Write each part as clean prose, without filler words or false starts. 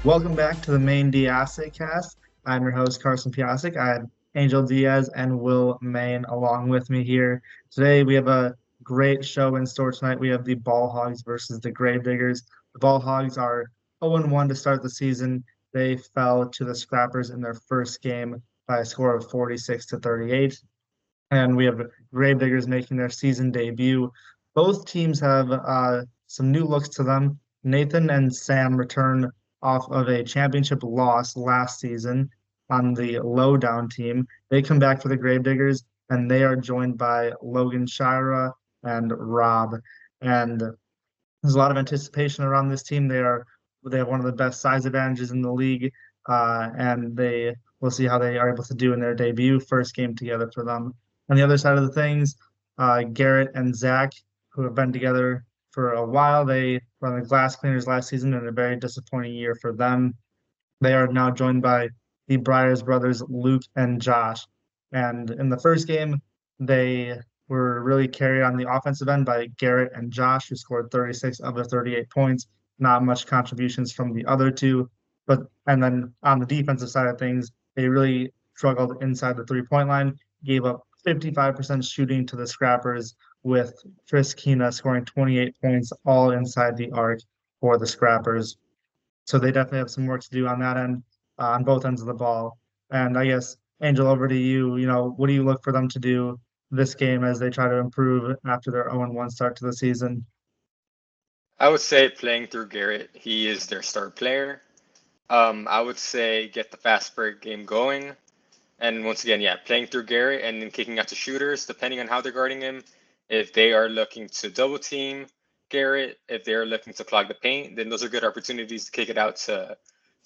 Welcome back to the main Diasic cast. I'm your host, Carson Piasic. I have Angel Diaz and Will Main along with me here. Today, we have a great show in store tonight. We have the Ball Hogs versus the Gravediggers. The Ball Hogs are 0-1 to start the season. They fell to the Scrappers in their first game by a score of 46 to 38. And we have Gravediggers making their season debut. Both teams have some new looks to them. Nathan and Sam return off of a championship loss last season on the lowdown team. They come back for the Gravediggers, and they are joined by Logan Shira and Rob. And there's a lot of anticipation around this team. They have one of the best size advantages in the league, and they we'll see how they are able to do in their debut first game together for them. On the other side of the things, Garrett and Zach, who have been together for a while, they were on the Glass Cleaners last season in a very disappointing year for them. They are now joined by the Briars brothers, Luke and Josh. And in the first game, they were really carried on the offensive end by Garrett and Josh, who scored 36 of the 38 points. Not much contributions from the other two. And then on the defensive side of things, they really struggled inside the 3-point line, gave up 55% shooting to the Scrappers, with Chris Kina scoring 28 points all inside the arc for the Scrappers. So they definitely have some work to do on that end, on both ends of the ball. And I guess, Angel, over to you. What do you look for them to do this game as they try to improve after their 0-1 start to the season? I would say playing through Garrett. He is their star player. I would say get the fast break game going. And once again, yeah, playing through Garrett and then kicking out to shooters, depending on how they're guarding him. If they are looking to double team Garrett, if they're looking to clog the paint, then those are good opportunities to kick it out to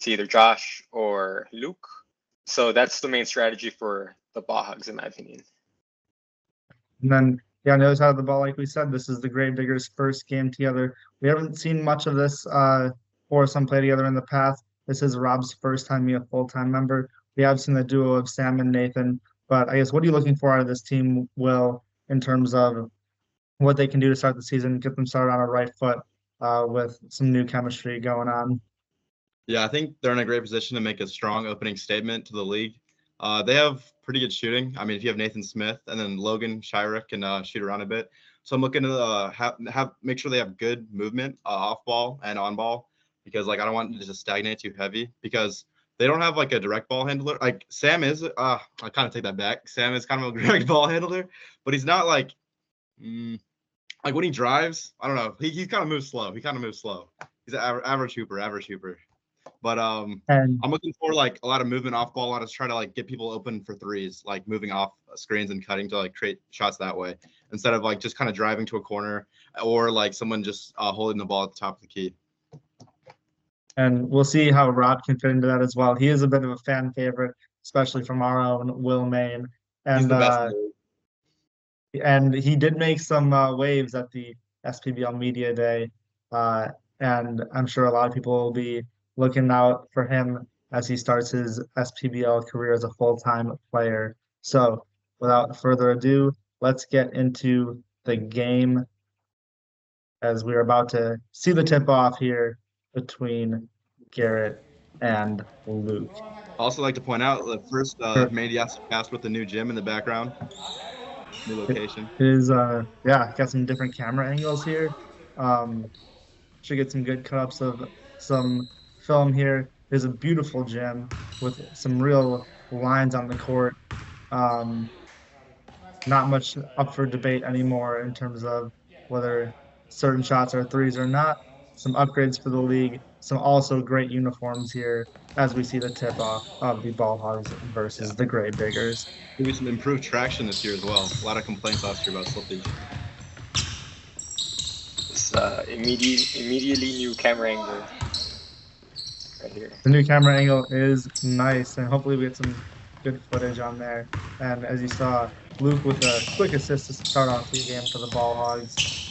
either Josh or Luke. So that's the main strategy for the Ball Hogs, in my opinion. And then, yeah, on the other side of the ball, like we said, this is the Gravediggers' first game together. We haven't seen much of this foursome play together in the past. This is Rob's first time being a full-time member. We have seen the duo of Sam and Nathan, but I guess what are you looking for out of this team, Will, in terms of what they can do to start the season, get them started on a right foot with some new chemistry going on? Yeah, I think they're in a great position to make a strong opening statement to the league. They have pretty good shooting. I mean, if you have Nathan Smith and then Logan Shira can shoot around a bit. So I'm looking to make sure they have good movement off ball and on ball, because I don't want it to just stagnate too heavy, because they don't have a direct ball handler. Like Sam is, I kind of take that back. Sam is kind of a direct ball handler, but he's not like when he drives, I don't know. He kind of moves slow. He's an average hooper. But And I'm looking for a lot of movement off ball. I just try to get people open for threes, moving off screens and cutting to create shots that way, instead of just kind of driving to a corner or someone just holding the ball at the top of the key. And we'll see how Rob can fit into that as well. He is a bit of a fan favorite, especially from our own Will Main. He's And the best. and he did make some waves at the SPBL Media Day. And I'm sure a lot of people will be looking out for him as he starts his SPBL career as a full-time player. So without further ado, let's get into the game as we're about to see the tip-off here between Garrett and Luke. Also like to point out the first Maniacs cast with the new gym in the background. New location. It is yeah, got some different camera angles here. Should get some good cut-ups of some film here. There's a beautiful gym with some real lines on the court. Not much up for debate anymore in terms of whether certain shots are threes or not. Some upgrades for the league, some also great uniforms here as we see the tip off of the Ball Hogs versus the Gravediggers. Maybe some improved traction this year as well. A lot of complaints last year about slippage. This immediately new camera angle right here. The new camera angle is nice, and hopefully we get some good footage on there. And as you saw, Luke with a quick assist to start off the game for the Ball Hogs.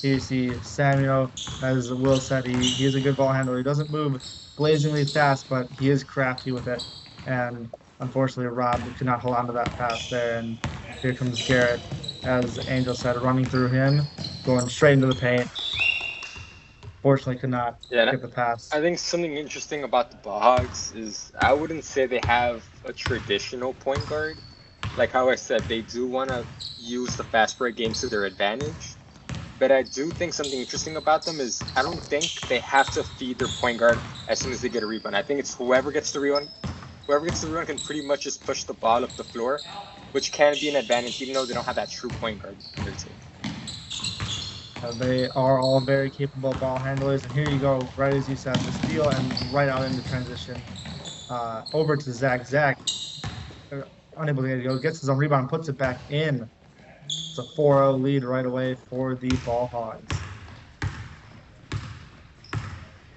Here you see Samuel, as Will said, he is a good ball handler. He doesn't move blazingly fast, but he is crafty with it. And unfortunately, Rob could not hold on to that pass there. And here comes Garrett, as Angel said, running through him, going straight into the paint. Fortunately, could not Yeah, get the pass. I think something interesting about the Hogz is I wouldn't say they have a traditional point guard. Like how I said, they do want to use the fast break games to their advantage. But I do think something interesting about them is I don't think they have to feed their point guard as soon as they get a rebound. I think it's whoever gets the rebound. Whoever gets the rebound can pretty much just push the ball up the floor, which can be an advantage even though they don't have that true point guard on their team. They are all very capable ball handlers. And here you go, right as you said, the steal and right out into transition. Over to Zach. Zach, unable to get it go, gets his own rebound, puts it back in. It's a 4-0 lead right away for the Ball Hogs.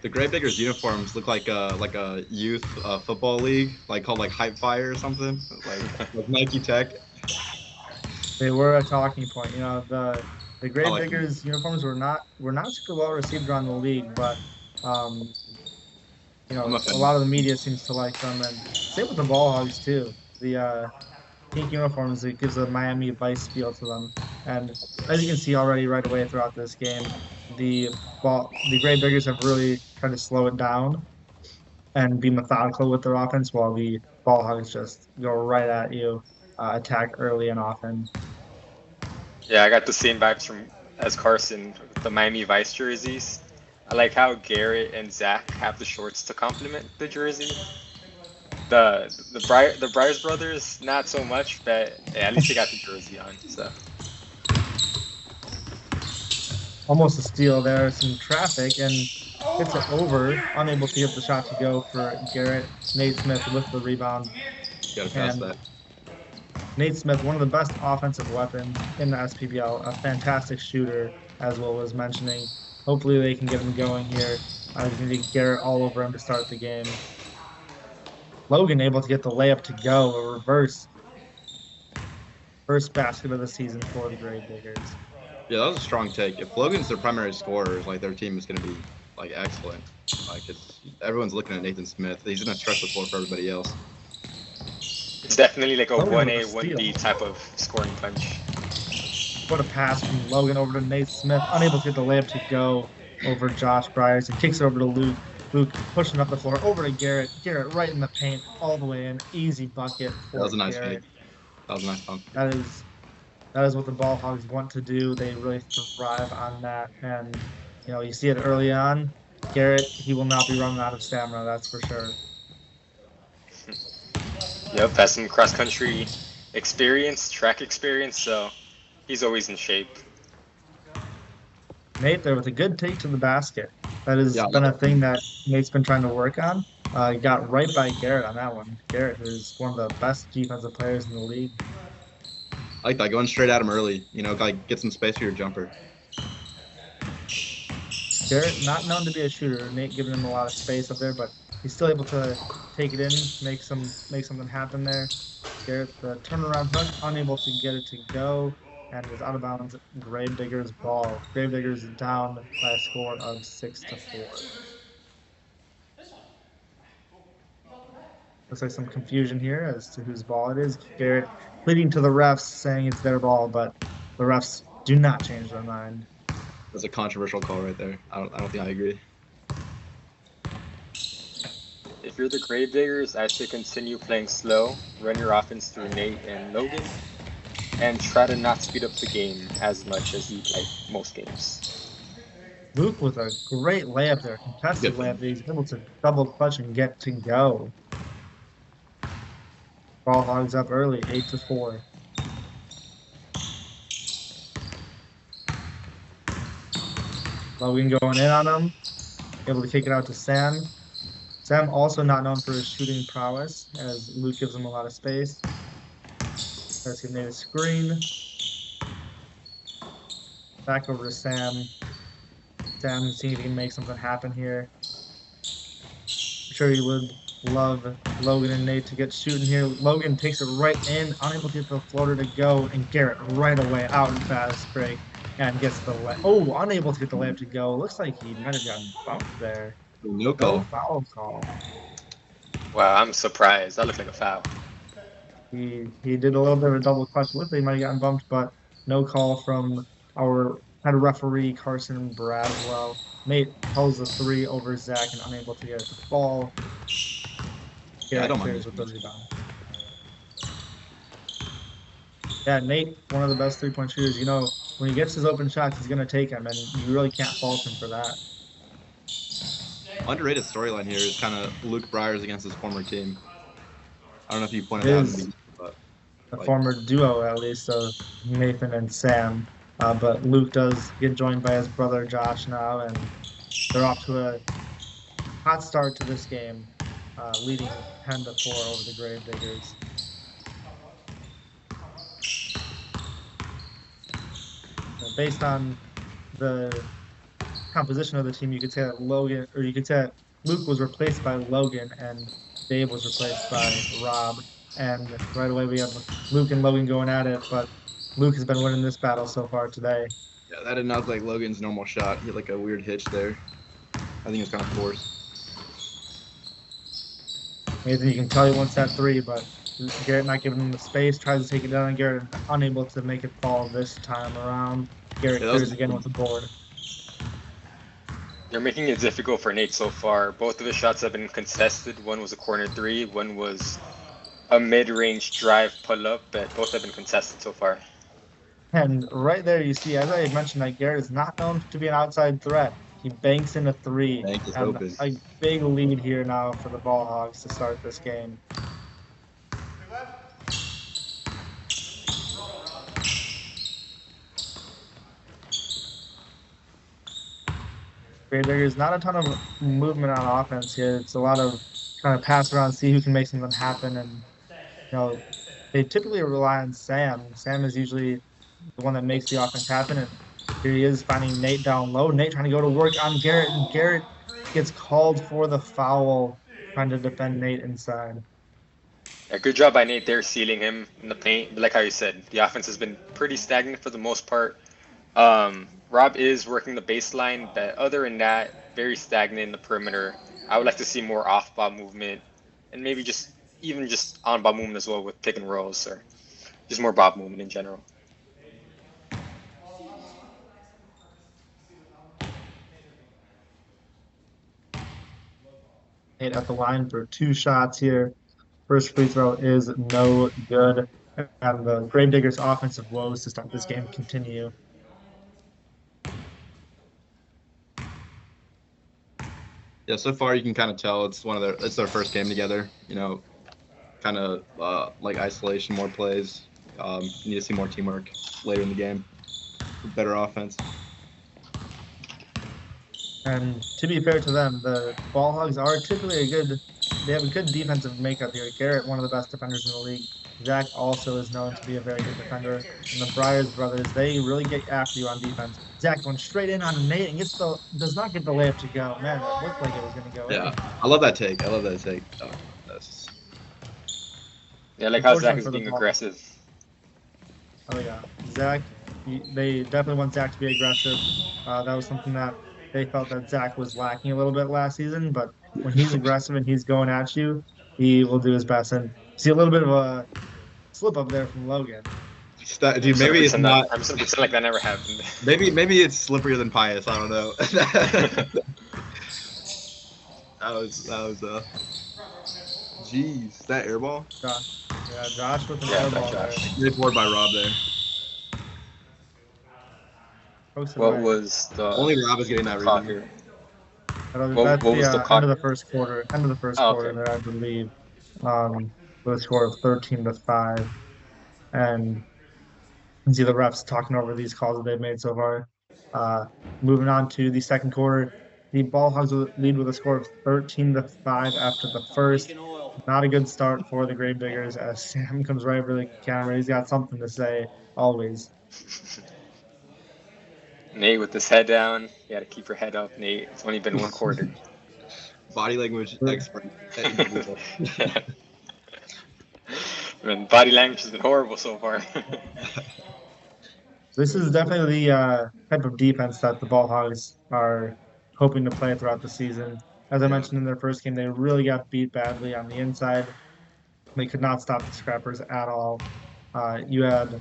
The Gravediggers uniforms look like a youth football league, like called like Hype Fire or something, like Nike Tech. They were a talking point. The like Gravediggers uniforms were not super well received around the league, but um, I'm a a fan. lot of the media seems to like them, and same with the Ball Hogs too. The pink uniforms, it gives a Miami Vice feel to them. And as you can see already right away throughout this game, the Gravediggers have really tried to slow it down and be methodical with their offense, while the Ball Hogs just go right at you, attack early and often. Yeah, I got the same vibes from as Carson with the Miami Vice jerseys. I like how Garrett and Zach have the shorts to complement the jersey. The Bryce brothers not so much, but yeah, at least they got the jersey on. So Almost a steal there, some traffic, and hits it over, unable to get the shot to go for Garrett. Nate Smith with the rebound. Gotta pass And that. Nate Smith, one of the best offensive weapons in the SPBL, a fantastic shooter, as Will was mentioning. Hopefully they can get him going here. He's going to get Garrett all over him to start the game. Logan able to get the layup to go, a reverse first basket of the season for the Gravediggers. Yeah, that was a strong take. If Logan's their primary scorer, like their team is gonna be like excellent. Like everyone's looking at Nathan Smith. He's gonna stretch the floor for everybody else. it's definitely like a Logan with 1A, a steal. 1B type of scoring punch. What a pass from Logan over to Nate Smith, unable to get the layup to go over Josh Bryars, and kicks it over to Luke. Luke pushing up the floor over to Garrett. Garrett right in the paint, all the way in. Easy bucket That for was a nice Garrett. fake. That was a nice pump. That is what the Ball Hogs want to do. They really thrive on that, and you see it early on. Garrett, he will not be running out of stamina, that's for sure. Yep, has some cross country experience, track experience, so he's always in shape. Nate there with a good take to the basket. That has Yeah, been a thing that Nate's been trying to work on. He got right by Garrett on that one. Garrett is one of the best defensive players in the league. I like that, going straight at him early. Like get some space for your jumper. Garrett, not known to be a shooter. Nate giving him a lot of space up there, but he's still able to take it in, make something happen there. Garrett, the turnaround hook, unable to get it to go, and is out of bounds. Gravediggers ball. Gravediggers down by a score of 6-4. Looks like some confusion here as to whose ball it is. Garrett pleading to the refs, saying it's their ball, but the refs do not change their mind. That's a controversial call right there. I don't think I agree. If you're the Gravediggers, I say continue playing slow, run your offense through Nate and Logan, and try to not speed up the game as much as you like most games. Luke with a great layup there, contested layup that he's able to double clutch and get to go. Ball Hogs up early, 8-4. Logan going in on him, able to kick it out to Sam. Sam also not known for his shooting prowess, as Luke gives him a lot of space. As he made a screen. Back over to Sam. Sam seeing if he can make something happen here. I'm sure he would love Logan and Nate to get shooting here. Logan takes it right in, unable to get the floater to go, and Garrett right away out in fast break and gets the unable to get the layup to go. Looks like he might have gotten bumped there. No call. No foul call. Wow, I'm surprised. That looked like a foul. He did a little bit of a double clutch with it. He might have gotten bumped, but no call from our had a referee, Carson Braswell. Nate pulls the three over Zach and unable to get it to the ball. Yeah, I Garrett don't mind clears with the this. rebound. Yeah, Nate, one of the best three-point shooters. You know, when he gets his open shots, he's going to take them, and you really can't fault him for that. Underrated storyline here is kind of Luke Briers against his former team. I don't know if you It pointed out in the is beginning, but a like, former duo, at least, of Nathan and Sam. But Luke does get joined by his brother Josh now, and they're off to a hot start to this game, leading 10-4 over the Gravediggers. Based on the composition of the team, you could say that Logan, or you could say that Luke was replaced by Logan and Dave was replaced by Rob. And right away we have Luke and Logan going at it, but Luke has been winning this battle so far today. yeah, that did not look like Logan's normal shot. He had like a weird hitch there. I think it's kind of forced. Nathan, you can tell he wants that three, but Garrett not giving him the space, tries to take it down, and Garrett unable to make it fall this time around. Garrett Yeah, clears again with the board. They're making it difficult for Nate so far. Both of his shots have been contested. One was a corner three, one was a mid-range drive pull-up, but both have been contested so far. And right there, you see, as I mentioned, that Garrett is not known to be an outside threat. He banks in a three, Bank is and open. a big lead here now for the Ball Hogs to start this game. There's not a ton of movement on offense here. It's a lot of trying to pass around, see who can make something happen, and they typically rely on Sam. Sam is usually the one that makes the offense happen, and here he is finding Nate down low. Nate trying to go to work on Garrett, and Garrett gets called for the foul, trying to defend Nate inside. A good job by Nate there, sealing him in the paint. But like how you said, the offense has been pretty stagnant for the most part. Rob is working the baseline, but other than that, very stagnant in the perimeter. I would like to see more off-ball movement, and maybe even just on-ball movement as well with pick and rolls, or just more ball movement in general. Nate at the line for two shots here. First free throw is no good. And the Gravediggers' offensive woes to start this game continue. Yeah, so far you can kind of tell it's their first game together. You know, kind of like isolation, more plays. You need to see more teamwork later in the game. Better offense. And to be fair to them, the Ball Hogs are typically they have a good defensive makeup here. Garrett, one of the best defenders in the league. Zach also is known to be a very good defender. And the Briers brothers, they really get after you on defense. Zach going straight in on Nate and does not get the layup to go. Man, that looked like it was going to go in. Yeah, I love that take. Oh, that's... Yeah, like how Zach Unfortunately is for the being Ball. aggressive. Oh yeah, Zach. They definitely want Zach to be aggressive. That was something that they felt that Zach was lacking a little bit last season. But when he's aggressive and he's going at you, he will do his best. And see a little bit of a slip up there from Logan. Dude, maybe it's not. I'm just gonna pretend like that never happened. Maybe it's slipperier than pious. I don't know. that was Jeez, that airball. Josh with an airball there. Good board by Rob there. What was the only Rob is getting that rebound here? That's the end of the first quarter. End of the first quarter okay. there, I believe. With a score of 13-5, and you can see the refs talking over these calls that they've made so far. Moving on to the second quarter, the Ball Hogs lead with a score of 13-5 after the first. Not a good start for the Gravediggers as Sam comes right over the camera. He's got something to say always. Nate with his head down. You gotta keep your head up, Nate. It's only been one quarter. Body language expert. Man, body language has been horrible so far. This is definitely the type of defense that the Ball Hogs are hoping to play throughout the season. As I mentioned in their first game, they really got beat badly on the inside. They could not stop the Scrappers at all. You had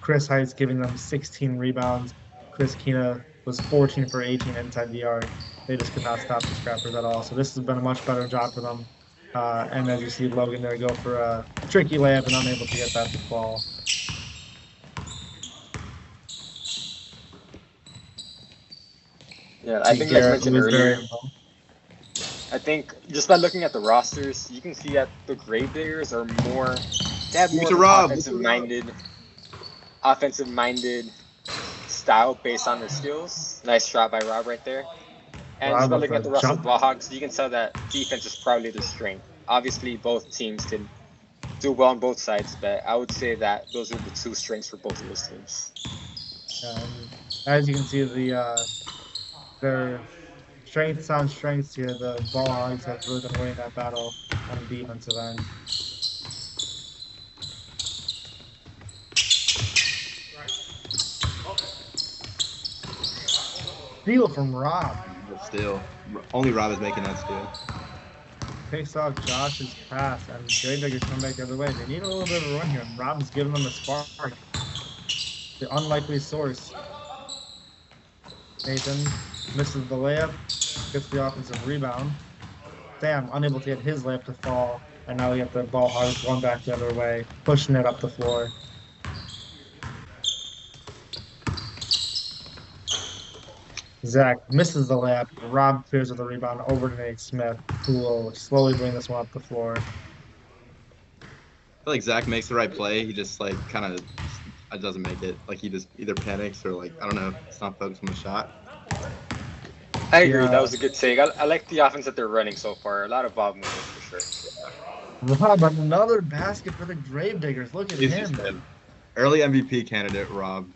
Chris Heights giving them 16 rebounds. Chris Kina was 14 for 18 inside the arc. They just could not stop the Scrappers at all. So this has been a much better job for them. And as you see Logan there go for a tricky layup and unable to get that to fall. Yeah, I think as Garrett mentioned was very earlier, I think just by looking at the rosters, you can see that the Gravediggers are more, they have more of an offensive-minded style based on their skills. Nice shot by Rob right there. And just by looking at the roster of the Hogz, you can tell that defense is probably their strength. Obviously, both teams can do well on both sides, but I would say that those are the two strengths for both of those teams. As you can see, their strengths on strengths here. The Ball Hogs have really been winning that battle on the defensive end. Steal from Rob. Steal. Only Rob is making that steal. Picks off Josh's pass, and Gravediggers come back the other way. They need a little bit of a run here, and Rob's giving them a spark. The unlikely source. Nathan misses the layup, gets the offensive rebound. Sam unable to get his layup to fall, and now we get the Ball Hogs going back the other way, pushing it up the floor. Zach misses the layup. Rob clears with the rebound over to Nate Smith, who will slowly bring this one up the floor. I feel like Zach makes the right play. He just like kind of doesn't make it. Like he just either panics or like I don't know, it's not focused on the shot. I agree. That was a good take. I like the offense that they're running so far. A lot of Bob movement for sure. Rob, another basket for the Gravediggers. Look at him. Early MVP candidate, Rob.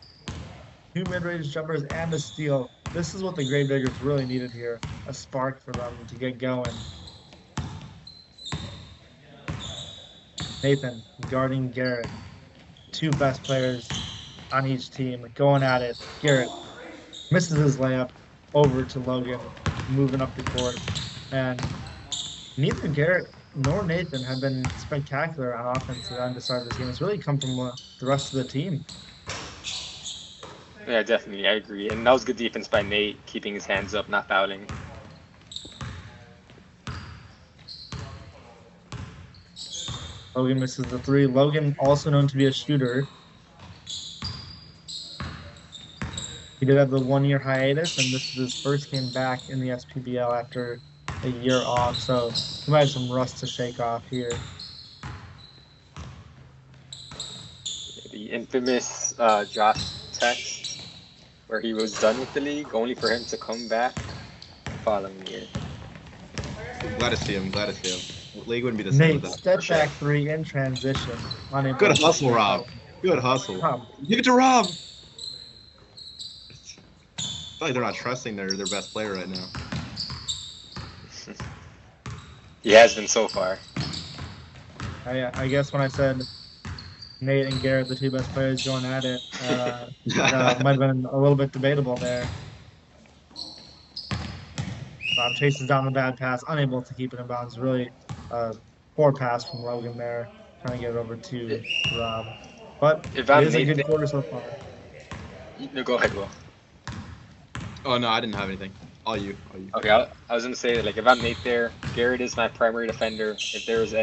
2 mid-range jumpers and a steal. This is what the Gravediggers really needed here. A spark for them to get going. Nathan guarding Garrett. 2 best players on each team going at it. Garrett misses his layup over to Logan, moving up the court. And neither Garrett nor Nathan have been spectacular on offense end to start this game. It's really come from the rest of the team. Yeah, definitely. I agree. And that was good defense by Nate, keeping his hands up, not fouling. Logan misses the 3. Logan, also known to be a shooter. He did have the 1-year hiatus, and this is his first game back in the SPBL after a year off, so he might have some rust to shake off here. The infamous Josh text, where he was done with the league, only for him to come back the following year. Glad to see him. League wouldn't be the same. Nate, step back 3 in transition. Good hustle, Rob. Good hustle. Rob. Give it to Rob. I feel like they're not trusting their best player right now. He has been so far. I guess when I said Nate and Garrett, the 2 best players going at it, might have been a little bit debatable there. Rob chases down the bad pass, unable to keep it in bounds. Really poor pass from Logan there, trying to get it over to Rob. But it is a good quarter so far. No, go ahead, Will. Oh, no, I didn't have anything. All you. Okay, I was going to say, like, if I'm Nate there, Garrett is my primary defender. If there is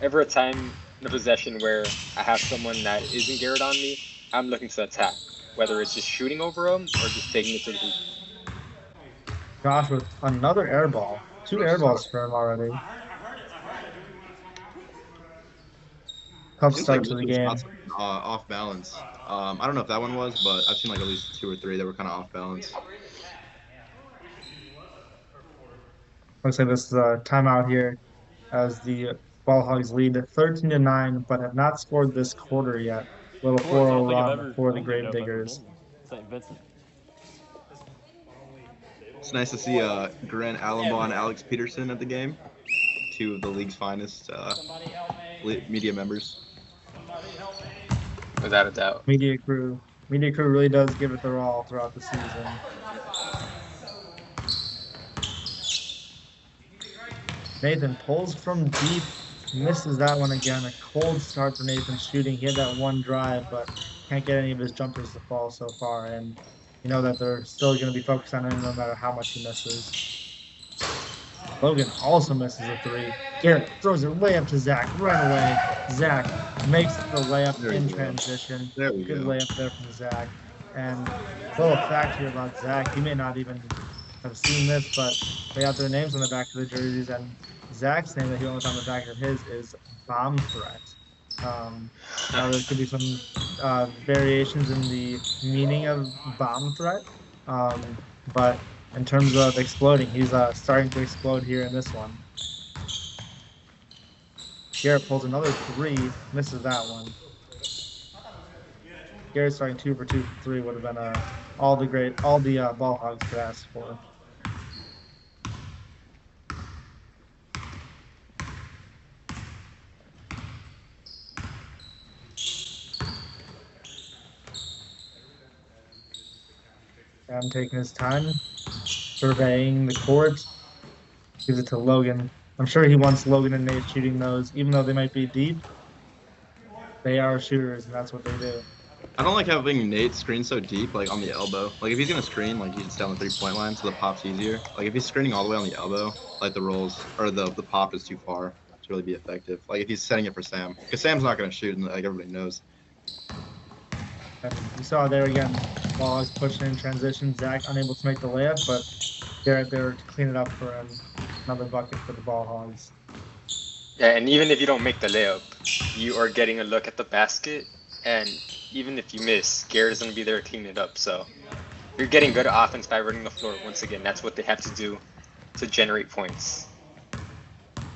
ever a time in the possession where I have someone that isn't Garrett on me, I'm looking to attack, whether it's just shooting over him or just taking it to the hoop. Josh with another air ball. 2 air balls for him already. Tough start to the game. Off balance. I don't know if that one was, but I've seen like at least 2 or 3 that were kind of off balance. Looks like this is a timeout here as the Ball Hogs lead 13-9, but have not scored this quarter yet. Little 4-0 run for the Gravediggers. It's nice to see Grant Allenbaugh and Alex Peterson at the game. 2 of the league's finest media members. Without a doubt. Media crew really does give it their all throughout the season. Nathan pulls from deep, misses that one again. A cold start for Nathan shooting. He had that one drive, but can't get any of his jumpers to fall so far. And You know that they're still going to be focused on him no matter how much he misses. Logan also misses a three. Garrett throws it way up to Zach right away. Zach makes the layup There in we go. transition. There we Good go. layup there from Zach. And little fact here about Zach, he may not even have seen this, but they got their names on the back of the jerseys, and Zach's name that he went with on the back of his is Bomb Threat. Now there could be some variations in the meaning of bomb threat, but in terms of exploding, he's starting to explode here in this one. Garrett pulls another three, misses that one. Garrett starting 2 for 2 from three would have been all the ball hogs could ask for. Sam taking his time, surveying the court, gives it to Logan. I'm sure he wants Logan and Nate shooting those, even though they might be deep. They are shooters, and that's what they do. I don't like having Nate screen so deep, like on the elbow. Like if he's gonna screen, like he's down the 3-point line, so the pop's easier. Like if he's screening all the way on the elbow, like the rolls or the pop is too far to really be effective. Like if he's setting it for Sam, because Sam's not gonna shoot, and like everybody knows. And you saw there again, ball is pushing in transition. Zach unable to make the layup, but Garrett there to clean it up for him. Another bucket for the ball hogs. Yeah, and even if you don't make the layup, you are getting a look at the basket, and even if you miss, Garrett's going to be there to clean it up. So you're getting good offense by running the floor. Once again, that's what they have to do to generate points.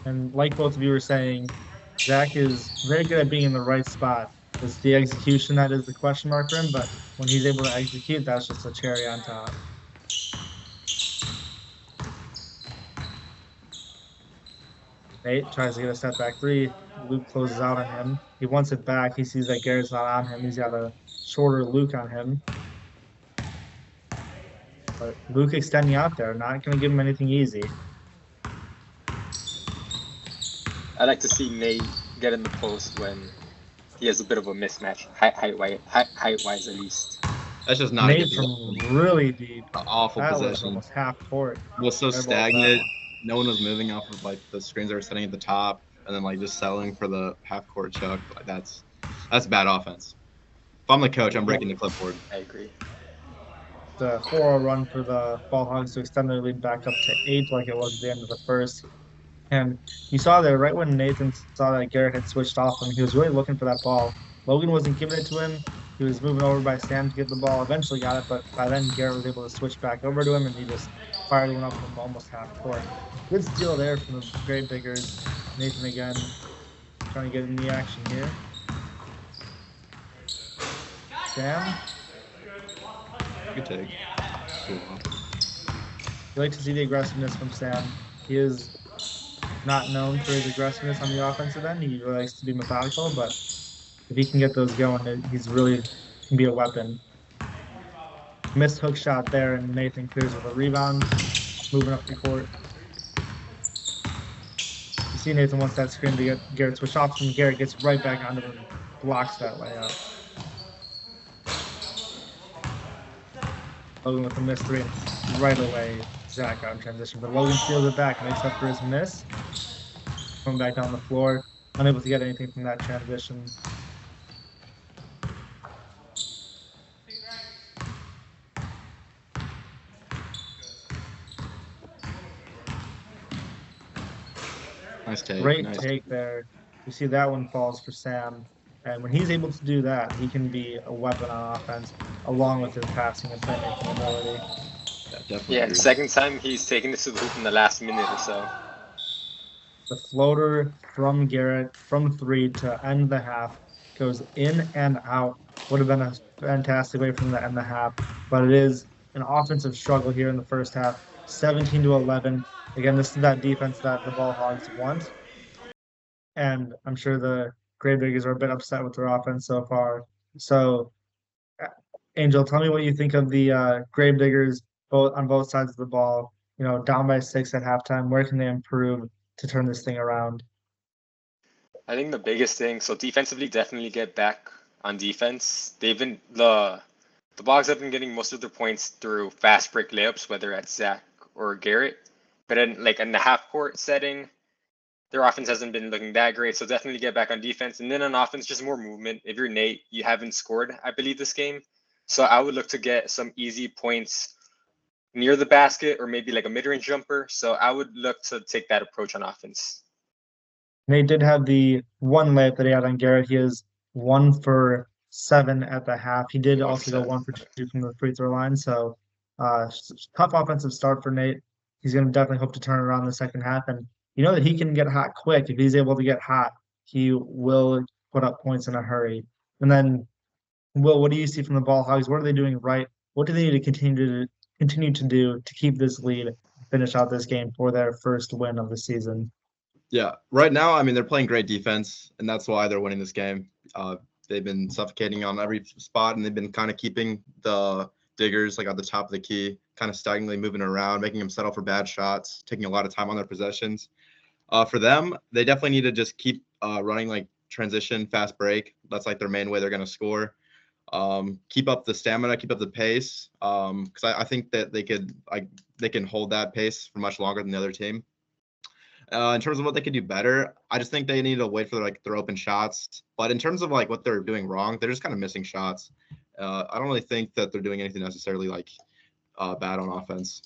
And like both of you were saying, Zach is very good at being in the right spot. It's the execution that is the question mark for him, but when he's able to execute, that's just a cherry on top. Nate tries to get a step back three. Luke closes out on him. He wants it back. He sees that Garrett's not on him. He's got a shorter Luke on him. But Luke extending out there, not going to give him anything easy. I like to see Nate get in the post when he has a bit of a mismatch, height-wise at least. That's just not Nate a good from really deep. awful That was possession. almost half court. It was so Airball that stagnant. one. No one was moving off of like the screens they were setting at the top, and then like just settling for the half court chuck. Like that's bad offense. If I'm the coach, I'm breaking the clipboard. I agree. The 4-0 run for the Ball Hogs to extend their lead back up to 8 like it was at the end of the first. And you saw there right when Nathan saw that Garrett had switched off him, he was really looking for that ball. Logan wasn't giving it to him. He was moving over by Sam to get the ball. Eventually got it, but by then Garrett was able to switch back over to him, and he just fired one up from almost half court. Good steal there from the Gravediggers. Nathan again trying to get in the action here. Sam, Good take. Cool. you like to see the aggressiveness from Sam. He is not known for his aggressiveness on the offensive end. He really likes to be methodical, but if he can get those going, he's really can be a weapon. Missed hook shot there, and Nathan clears with a rebound, moving up the court. You see Nathan wants that screen to get Garrett switch off, and Garrett gets right back onto him and blocks that layup. Logan with a missed three, and right away, Zach out in transition. But Logan steals it back, makes up for his miss. Coming back down the floor, unable to get anything from that transition. Nice take. Great Nice. take there. You see that one falls for Sam. And when he's able to do that, he can be a weapon on offense, along with his passing and playmaking ability. Yeah, definitely. Yeah, agree. second time he's taking this to the hoop in the last minute or so. The floater from Garrett from three to end the half goes in and out. Would have been a fantastic way from the end the half, but it is an offensive struggle here in the first half. 17-11. Again, this is that defense that the Ball Hogs want. And I'm sure the Gravediggers are a bit upset with their offense so far. So, Angel, tell me what you think of the Gravediggers on both sides of the ball. You know, down by 6 at halftime. Where can they improve to turn this thing around? I think the biggest thing, so defensively, definitely get back on defense. They've been the the Bogs have been getting most of their points through fast break layups, whether it's Zach or Garrett. But in the half court setting, their offense hasn't been looking that great. So definitely get back on defense. And then on offense, just more movement. If you're Nate, you haven't scored, I believe, this game. So I would look to get some easy points near the basket or maybe like a mid-range jumper. So I would look to take that approach on offense. Nate did have the one layup that he had on Garrett. He is 1 for 7 at the half. He did also go 1 for 2 from the free throw line. So tough offensive start for Nate. He's going to definitely hope to turn around the second half. And you know that he can get hot quick. If he's able to get hot, he will put up points in a hurry. And then, Will, what do you see from the Ball Hogs? What are they doing right? What do they need to continue to do to keep this lead, finish out this game for their first win of the season? Yeah, right now, I mean, they're playing great defense, and that's why they're winning this game. They've been suffocating on every spot, and they've been kind of keeping the Diggers like at the top of the key, kind of stagnantly moving around, making them settle for bad shots, taking a lot of time on their possessions. For them, they definitely need to just keep running like transition, fast break. That's like their main way they're going to score. Keep up the stamina, keep up the pace, because I think that they can hold that pace for much longer than the other team. In terms of what they could do better, I just think they need to wait for like their open shots. But in terms of like what they're doing wrong, they're just kind of missing shots. I don't really think that they're doing anything necessarily like bad on offense.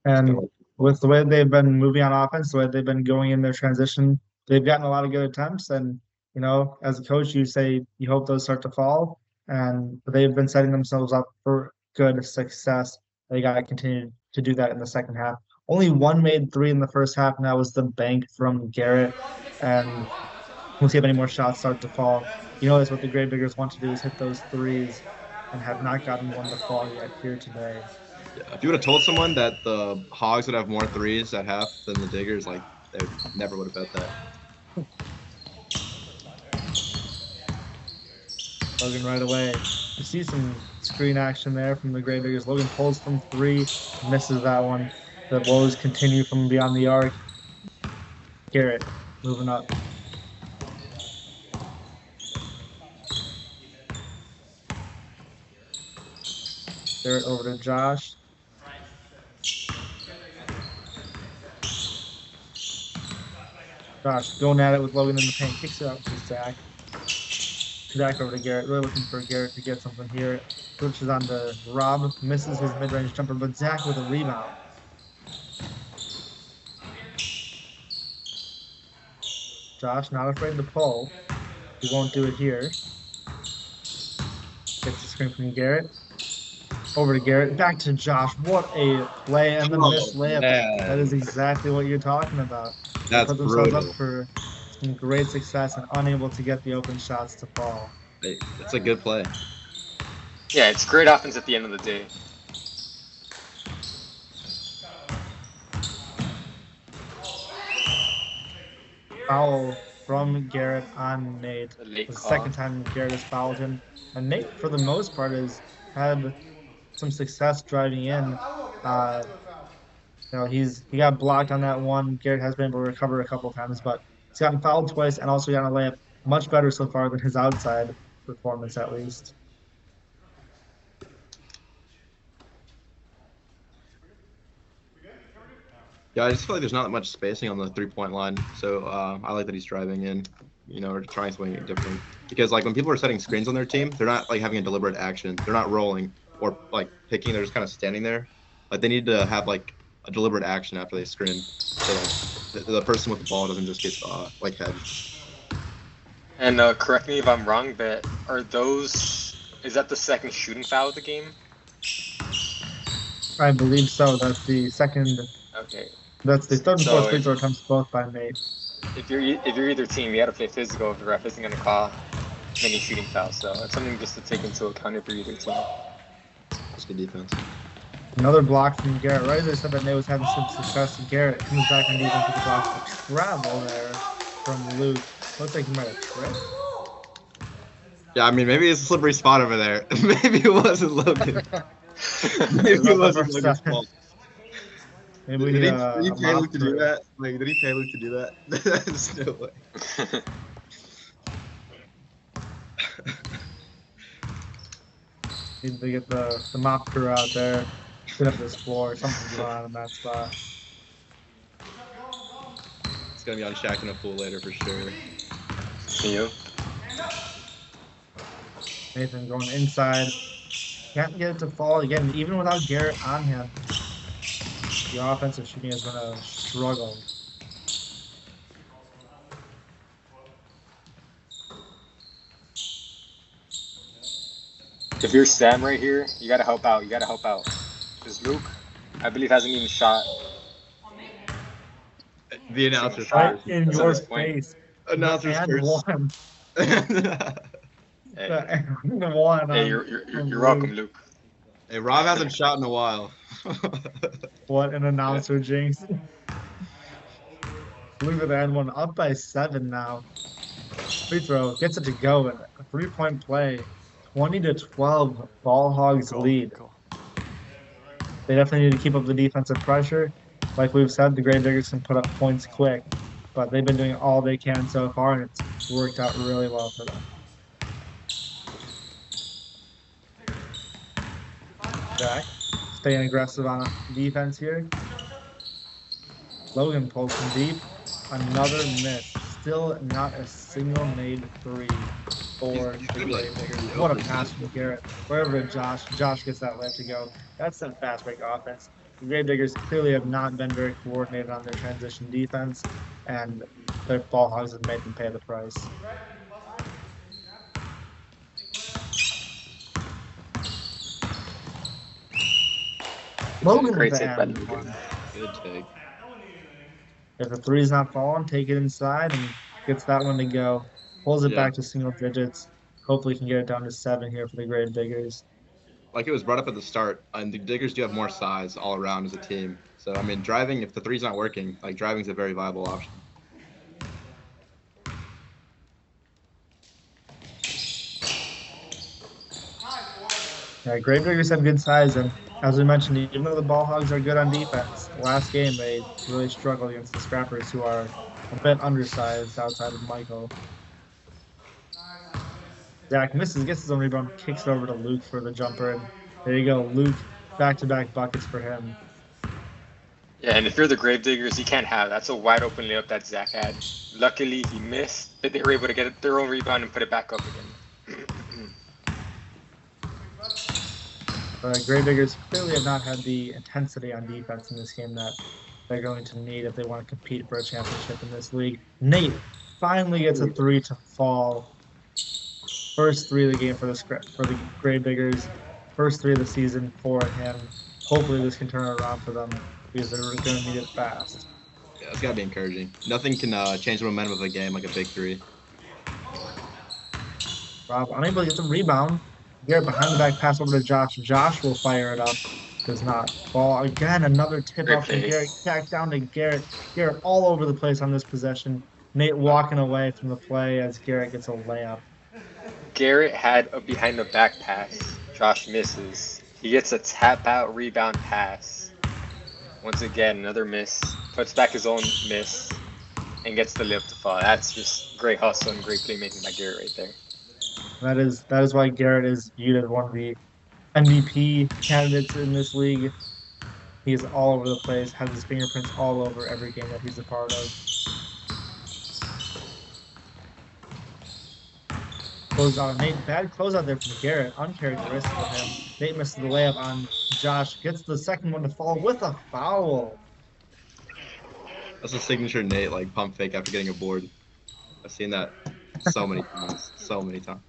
And with the way they've been moving on offense, the way they've been going in their transition, they've gotten a lot of good attempts. And, you know, as a coach, you say you hope those start to fall. And they've been setting themselves up for good success. They got to continue to do that in the second half. Only one made 3 in the first half, and that was the bank from Garrett. And we'll see if any more shots start to fall. You know, that's what the Gravediggers want to do, is hit those threes, and have not gotten one to fall yet here today. Yeah, if you would have told someone that the Hogz would have more threes at half than the Diggers, like they never would have bet that. Logan right away. You see some screen action there from the Gravediggers. Logan pulls from 3, misses that one. The woes continue from beyond the arc. Garrett moving up. Garrett over to Josh. Josh going at it with Logan in the paint. Kicks it out to Zach. Zach over to Garrett. Really looking for Garrett to get something here. Switches on to Rob. Misses his mid-range jumper, but Zach with a rebound. Josh not afraid to pull. He won't do it here. Gets the screen from Garrett. Over to Garrett. Back to Josh. What a play, and the missed layup. Man. That is exactly what you're talking about. That's put themselves brutal. up for some great success and unable to get the open shots to fall. It's a good play. Yeah, it's great offense at the end of the day. Foul from Garrett on Nate. Late The call. second time Garrett has fouled him. And Nate, for the most part, has had some success driving in. You know, he got blocked on that one. Garrett has been able to recover a couple times, but he's gotten fouled twice and also gotten a layup. Much better so far than his outside performance, at least. Yeah, I just feel like there's not much spacing on the three-point line, so I like that he's driving in, you know, or trying something different. Because like when people are setting screens on their team, they're not like having a deliberate action. They're not rolling or like picking. They're just kind of standing there. Like they need to have like a deliberate action after they screen, so like the person with the ball doesn't just get like hedged. And correct me if I'm wrong, but is that the second shooting foul of the game? I believe so. That's the second. Okay. That's the third and So fourth free throw attempts, both by Nate. If you're either team, you gotta play physical if the ref isn't gonna call any shooting fouls. So it's something just to take into account if you're either team. That's good defense. Another block from Garrett. Right as I said that Nate was having some success, Garrett comes back on defense with the block. Travel there from Luke. Looks like he might have tripped. Yeah, I mean maybe it's a slippery spot over there. Maybe it wasn't Logan. Maybe it wasn't Logan's fault. Maybe Did he pay Luke to do that? Like, did he pay Luke to do that? There's no way. Need to get the mop crew out there, clean up this floor. Something's going on in that spot. It's gonna be on Shaq and a Fool later for sure. See you. Nathan going inside. Can't get it to fall again, even without Garrett on him. The offensive shooting is going to struggle. If you're Sam right here, you gotta help out. You gotta help out. Because Luke, I believe, hasn't even shot. The announcer Right first. in That's your at this point. face. Announcers And first. one. Hey, And one. hey, you're welcome, Luke. Hey, Rob hasn't shot in a while. What an announcer, Jinx. Luke with the end one, up by 7 now. Free throw, gets it to go, and a 3-point play. 20-12, Ball Hogs lead. They definitely need to keep up the defensive pressure. Like we've said, the Gravediggers can put up points quick, but they've been doing all they can so far, and it's worked out really well for them. Jack, staying aggressive on defense here. Logan pulls from deep. Another miss. Still not a single made three for the Gravediggers. What a pass from Garrett. Wherever to Josh. Josh gets that left to go. That's some fast break offense. The Gravediggers clearly have not been very coordinated on their transition defense, and their Ball Hogs have made them pay the price. Logan Great with the take by and Logan. one. Good take. If the three's not falling, take it inside and gets that one to go. Pulls it back to single digits. Hopefully can get it down to 7 here for the Gravediggers. Like it was brought up at the start, and the Diggers do have more size all around as a team. So I mean, driving, if the three's not working, like driving's a very viable option. Yeah, Gravediggers have good size, and as we mentioned, even though the Ball Hogs are good on defense, last game they really struggled against the Scrappers, who are a bit undersized outside of Michael. Zach misses, gets his own rebound, kicks it over to Luke for the jumper, and there you go, Luke, back-to-back buckets for him. Yeah, and if you're the Gravediggers, you can't have. That's a wide open layup that Zach had. Luckily, he missed, but they were able to get their own rebound and put it back up again. Gravediggers clearly have not had the intensity on defense in this game that they're going to need if they want to compete for a championship in this league. Nate finally gets a 3 to fall. First 3 of the game for the Gravediggers. First 3 of the season for him. Hopefully this can turn it around for them because they're going to need it fast. Yeah, it's got to be encouraging. Nothing can change the momentum of a game like a big 3. Rob unable to get the rebound. Garrett behind the back pass over to Josh. Josh will fire it up. Does not. Ball again. Another tip off from Garrett. Back down to Garrett. Garrett all over the place on this possession. Nate walking away from the play as Garrett gets a layup. Garrett had a behind the back pass. Josh misses. He gets a tap out rebound pass. Once again, another miss. Puts back his own miss and gets the layup to fall. That's just great hustle and great playmaking by Garrett right there. That is why Garrett is viewed as one of the MVP candidates in this league. He is all over the place, has his fingerprints all over every game that he's a part of. Closeout, Nate, bad closeout there from Garrett, uncharacteristic of him. Nate misses the layup on Josh, gets the second one to fall with a foul. That's a signature Nate, like pump fake after getting a board. I've seen that so many times, so many times.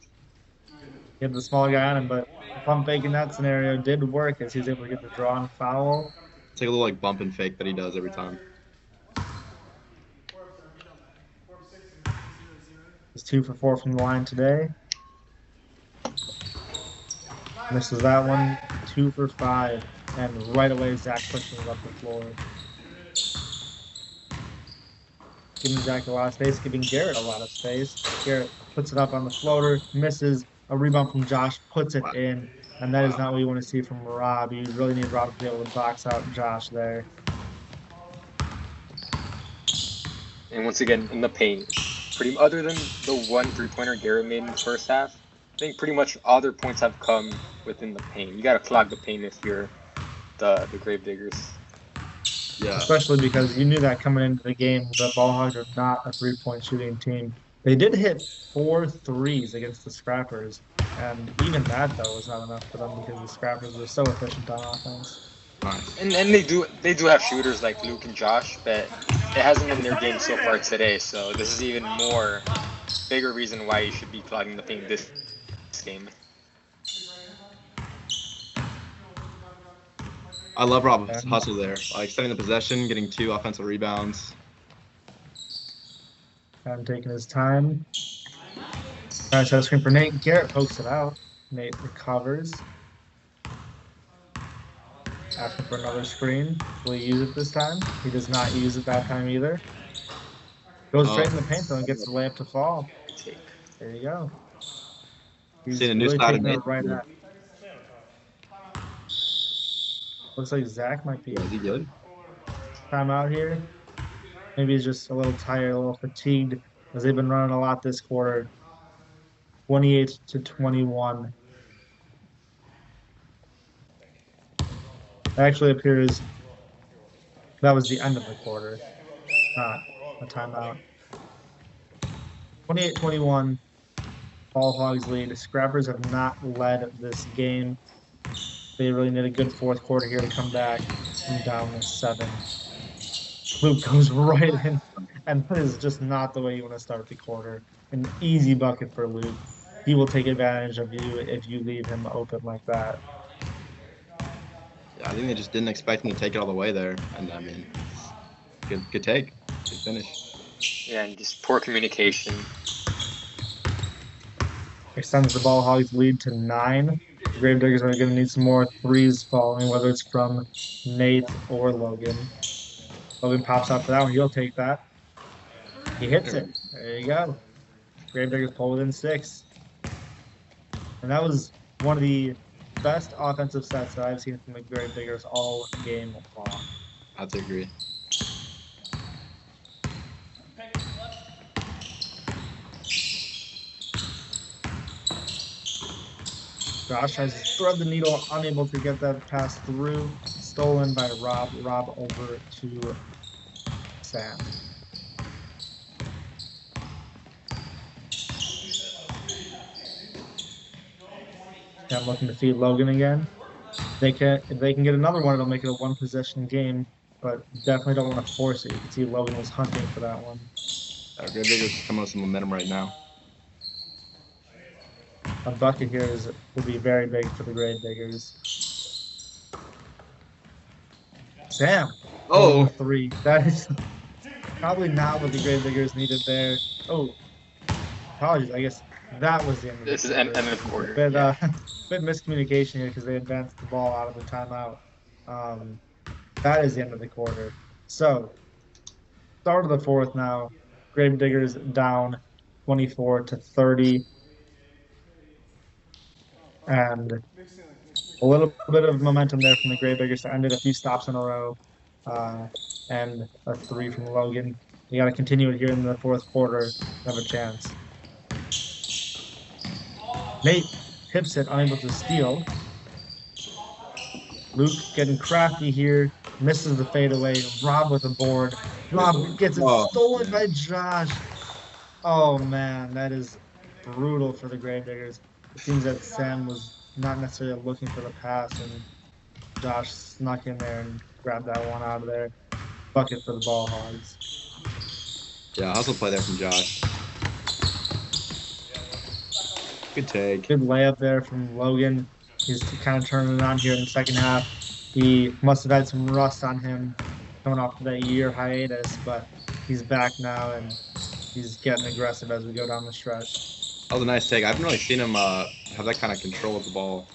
He had the small guy on him, but the pump fake in that scenario did work as he was able to get the drawn foul. It's like a little like bump and fake that he does every time. He's 2 for 4 from the line today. Misses that one, 2 for 5. And right away, Zach pushes it up the floor. Giving Zach a lot of space, giving Garrett a lot of space. Garrett puts it up on the floater, misses. A rebound from Josh, puts it in. And that is not what you want to see from Rob. You really need Rob to be able to box out Josh there. And once again, in the paint. Other than the one 3-pointer Garrett made in the first half, think pretty much all their points have come within the paint. You got to clog the paint if you're the Gravediggers. Yeah. Especially because you knew that coming into the game, the Ball Hogs are not a three-point shooting team. They did hit 4 threes against the Scrappers, and even that though was not enough for them because the Scrappers were so efficient on offense. Nice. And they do have shooters like Luke and Josh, but it hasn't been their game so far today. So this is even more bigger reason why you should be clogging the paint this game. I love Rob's hustle there, like extending the possession, getting 2 offensive rebounds. And taking his time. Nice set screen for Nate. Garrett pokes it out. Nate recovers. Asking for another screen. Will he use it this time? He does not use it that time either. Goes straight in the paint though and gets the layup to fall. There you go. He's Seeing a new really side of taking it Nate. right at. Looks like Zach might be. Is he good? Time out here. Maybe he's just a little tired, a little fatigued, as they've been running a lot this quarter. 28-21. It actually appears that was the end of the quarter, not a timeout. 28-21. Ball Hogs lead. Scrappers have not led this game. They really need a good fourth quarter here to come back from down to 7. Luke goes right in, and that is just not the way you want to start the quarter. An easy bucket for Luke. He will take advantage of you if you leave him open like that. Yeah, I think they just didn't expect him to take it all the way there, and I mean, good take, good finish. Yeah, and just poor communication. Extends the Ball Hogs lead to 9. The Gravediggers are going to need some more threes falling, whether it's from Nate or Logan. Logan pops out for that one. He'll take that. He hits it. There you go. Gravediggers pull within 6. And that was one of the best offensive sets that I've seen from the Gravediggers all game long. I have to agree. Josh tries to thread the needle, unable to get that pass through. Stolen by Rob. Rob over to Sam. I'm looking to feed Logan again. If they can get another one, it'll make it a one-possession game, but definitely don't want to force it. You can see Logan was hunting for that one. Gravediggers coming with some momentum right now. A bucket here will be very big for the Gravediggers. Sam. Oh, 3. That is probably not what the Gravediggers needed there. Oh, apologies. I guess that was the end of the This is end of the quarter. Bit miscommunication here because they advanced the ball out of the timeout. That is the end of the quarter. So, start of the fourth now. Gravediggers down 24-30. And a little bit of momentum there from the Gravediggers to end it. A few stops in a row. And a 3 from Logan. You got to continue it here in the fourth quarter to have a chance. Nate tips it, unable to steal. Luke getting crafty here, misses the fadeaway. Rob with a board. Rob gets it stolen by Josh. Oh man, that is brutal for the Gravediggers. It seems that Sam was not necessarily looking for the pass, and Josh snuck in there and grabbed that one out of there. Bucket for the Ball Hogs. Yeah, hustle play there from Josh. Good take. Good layup there from Logan. He's kind of turning it on here in the second half. He must have had some rust on him coming off of that year hiatus, but he's back now and he's getting aggressive as we go down the stretch. That was a nice take. I haven't really seen him have that kind of control of the ball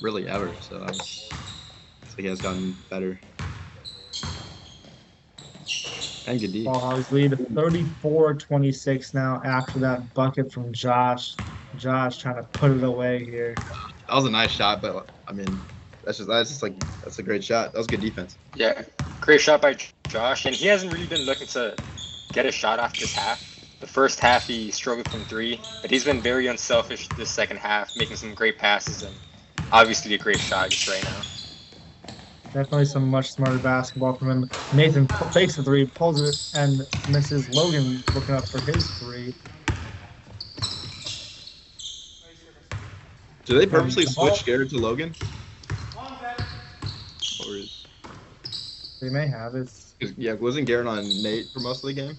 really ever, so I think he has gotten better. And good D. Ball Hogs lead 34-26 now after that bucket from Josh. Josh trying to put it away here. That was a nice shot, but I mean, that's a great shot. That was good defense. Yeah, great shot by Josh, and he hasn't really been looking to get a shot off this half. The first half he struggled from three, but he's been very unselfish this second half, making some great passes and obviously a great shot just right now. Definitely some much smarter basketball from him. Nathan fakes the three, pulls it, and misses. Logan looking up for his three. Do they purposely switch Garrett to Logan? Or is... They may have. Yeah, wasn't Garrett on Nate for most of the game?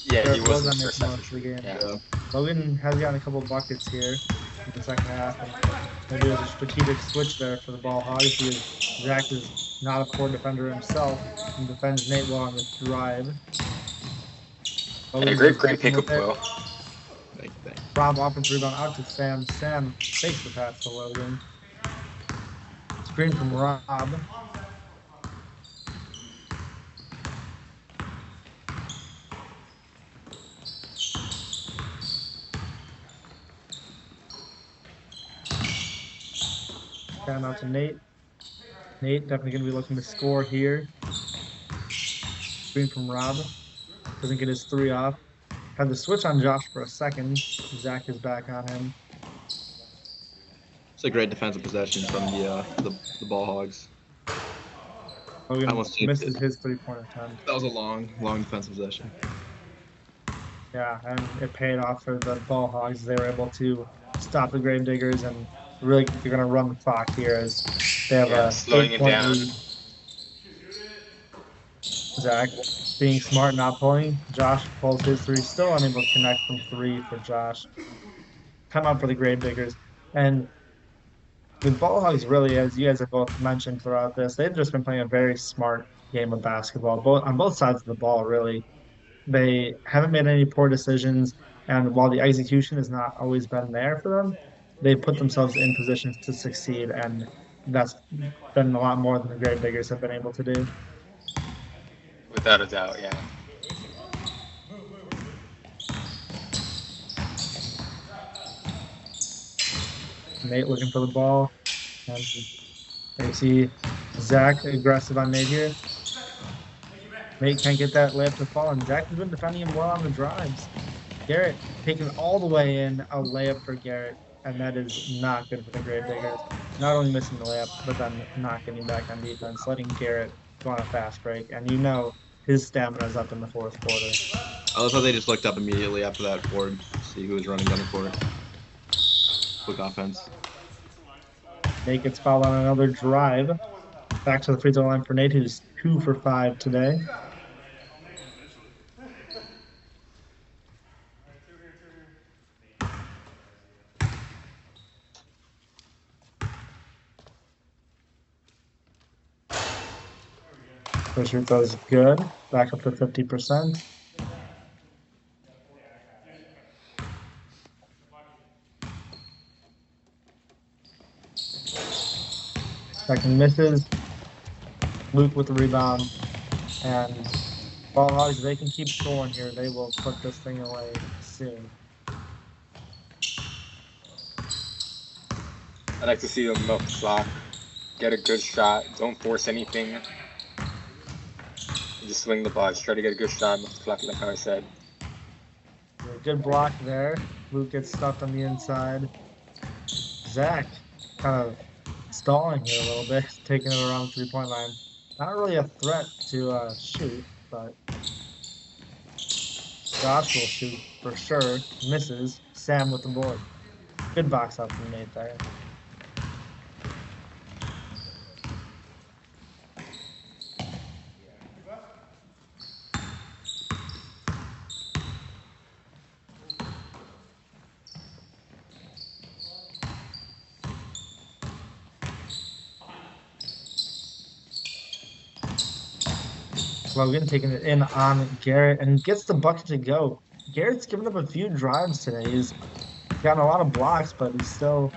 Yeah, he was in on the Nate first for half most for of the sure. game. Yeah. Logan has gotten a couple buckets here in the second half. And maybe there's a strategic switch there for the ball hogs because Zach is not a poor defender himself and defends Nate well on this drive. Hey, Logan great goes back in pickup, with it. Will. Thank you. Rob offensive rebound out to Sam. Sam fakes the pass to Logan. Screen from Rob. Down out to Nate. Nate definitely going to be looking to score here. Screen from Rob. Doesn't get his three off. Had the switch on Josh for a second. Zach is back on him. It's a great defensive possession from the ball hogs. Logan misses his three-point attempt. That was a long defensive possession. Yeah, and it paid off for the ball hogs. They were able to stop the Gravediggers, and really they're going to run the clock here as they have a slowing it down. lead. Zach being smart, not pulling. Josh pulls his three, still unable to connect from three for Josh. Come out for the Gravediggers. And the ball hogs really, as you guys have both mentioned throughout this, they've just been playing a very smart game of basketball, on both sides of the ball, really. They haven't made any poor decisions, and while the execution has not always been there for them, they've put themselves in positions to succeed, and that's been a lot more than the Gravediggers have been able to do. Without a doubt, yeah. Nate looking for the ball, and you see Zach aggressive on Nate here. Nate can't get that layup to fall, and Zach has been defending him well on the drives. Garrett taking all the way in, a layup for Garrett, and that is not good for the Gravediggers. Not only missing the layup, but then not getting back on defense, letting Garrett go on a fast break. And you know his stamina is up in the fourth quarter. I love how they just looked up immediately after that board to see who was running down the court. Quick offense. Nate gets fouled on another drive. Back to the free throw line for Nate, who's 2 for 5 today. First free throw is good. Back up to 50%. Second misses. Luke with the rebound. And ball hogs, they can keep scoring here. They will put this thing away soon. I'd like to see them milk the clock, get a good shot, don't force anything. Just swing the ball. Just try to get a good shot, milk the clock, like how I said. Good block there. Luke gets stuffed on the inside. Zach kind of stalling here a little bit, taking it around the three-point line. Not really a threat to shoot, but Josh will shoot for sure. Misses. Sam with the board. Good box out from Nate there. Logan taking it in on Garrett and gets the bucket to go. Garrett's given up a few drives today. He's gotten a lot of blocks, but he's still